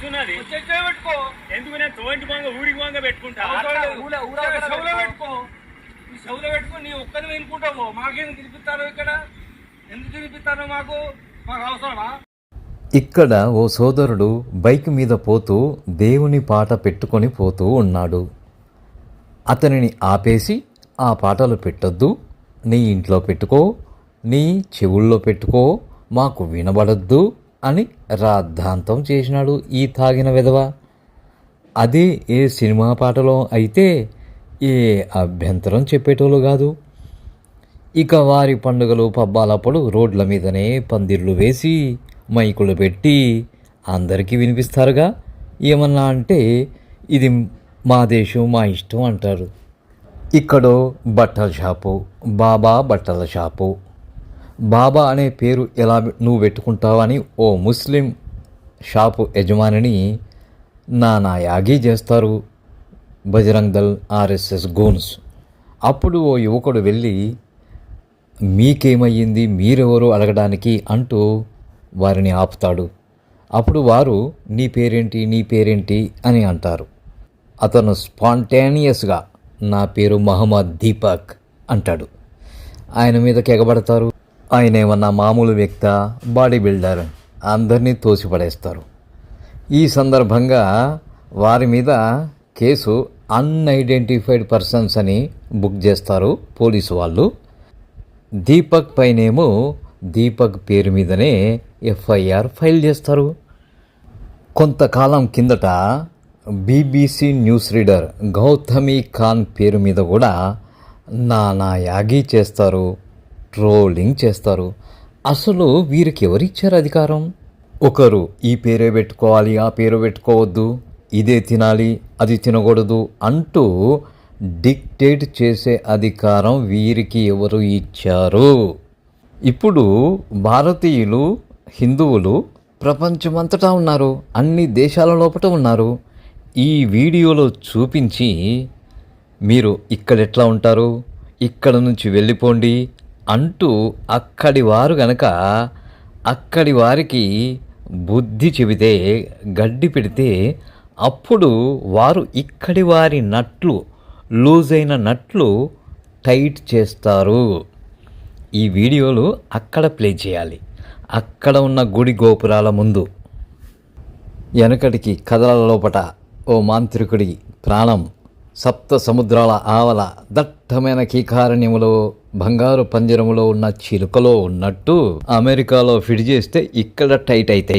పెట్టుకో. ఎందుకు నేను తోంటి మంగ ఊరికి మంగ పెట్టుకుంటా. చెవులో పెట్టుకో. ఈ చెవులో పెట్టుకో. నీ ఒక్కరి వినుకుంటావు. మాకేం తినిపిస్తారు ఇక్కడ? ఎందుకు తినిపిస్తారు? మాకు అవసరమా? ఇక్కడ ఓ సోదరుడు బైక్ మీద పోతూ దేవుని పాట పెట్టుకొని పోతూ ఉన్నాడు. అతనిని ఆపేసి, ఆ పాటలు పెట్టొద్దు, నీ ఇంట్లో పెట్టుకో, నీ చెవుల్లో పెట్టుకో, మాకు వినబడద్దు అని రాద్ధాంతం చేసినాడు ఈ తాగిన విధవ. అదే ఏ సినిమా పాటలో అయితే ఏ అభ్యంతరం చెప్పేటోళ్ళు కాదు. ఇక వారి పండుగలు పబ్బాలప్పుడు రోడ్ల మీదనే పందిర్లు వేసి మైకులు పెట్టి అందరికీ వినిపిస్తారుగా. ఏమన్నా అంటే ఇది మా దేశం, మా ఇష్టం అంటారు. ఇక్కడో బట్టల షాపు, బాబా బట్టల షాపు. బాబా అనే పేరు ఎలా నువ్వు పెట్టుకుంటావని ఓ ముస్లిం షాపు యజమానిని నానా యాగి చేస్తారు బజరంగ్ దళ్ ఆర్ఎస్ఎస్ గూన్స్. అప్పుడు ఓ యువకుడు వెళ్ళి, మీకేమయ్యింది, మీరెవరు అడగడానికి అంటూ వారిని ఆపుతాడు. అప్పుడు వారు నీ పేరేంటి అని అంటారు. అతను స్పాంటేనియస్గా నా పేరు మహమ్మద్ దీపక్ అంటాడు. ఆయన మీదకి ఎగబడతారు. ఆయన ఏమన్నా మామూలు వ్యక్తా, బాడీ బిల్డర్, అందరినీ తోసిపడేస్తారు. ఈ సందర్భంగా వారి మీద కేసు అన్ఐడెంటిఫైడ్ పర్సన్స్ అని బుక్ చేస్తారు పోలీసు వాళ్ళు. దీపక్ పైనేమో దీపక్ పేరు మీదనే ఎఫ్ఐఆర్ ఫైల్ చేస్తారు. కొంతకాలం కిందట BBC news reader Gautami Khan పేరు మీద కూడా నానా యాగి చేస్తారు, ట్రోలింగ్ చేస్తారు. అసలు వీరికి ఎవరిచ్చారు అధికారం? ఒకరు ఈ పేరే పెట్టుకోవాలి, ఆ పేరు పెట్టుకోవద్దు, ఇదే తినాలి, అది తినకూడదు అంటూ డిక్టేట్ చేసే అధికారం వీరికి ఎవరు ఇచ్చారు? ఇప్పుడు భారతీయులు, హిందువులు ప్రపంచమంతటా ఉన్నారు, అన్ని దేశాల లోపల ఉన్నారు. ఈ వీడియోలో చూపించి మీరు ఇక్కడెట్లా ఉంటారు, ఇక్కడ నుంచి వెళ్ళిపోండి అంటూ అక్కడి వారు గనక అక్కడి వారికి బుద్ధి చెబితే, గడ్డి పెడితే అప్పుడు వారు ఇక్కడి వారి నట్లు, లూజ్ అయిన నట్లు టైట్ చేస్తారు. ఈ వీడియోలు అక్కడ ప్లే చేయాలి, అక్కడ ఉన్న గుడి గోపురాల ముందు. వెనకటికి కథల లోపట ఓ మాంత్రికుడి ప్రాణం సప్త సముద్రాల ఆవల దట్టమైన కీకారణ్యములో బంగారు పంజరములో ఉన్న చిలుకలో ఉన్నట్టు అమెరికాలో ఫిట్ చేస్తే ఇక్కడ టైట్ అయితే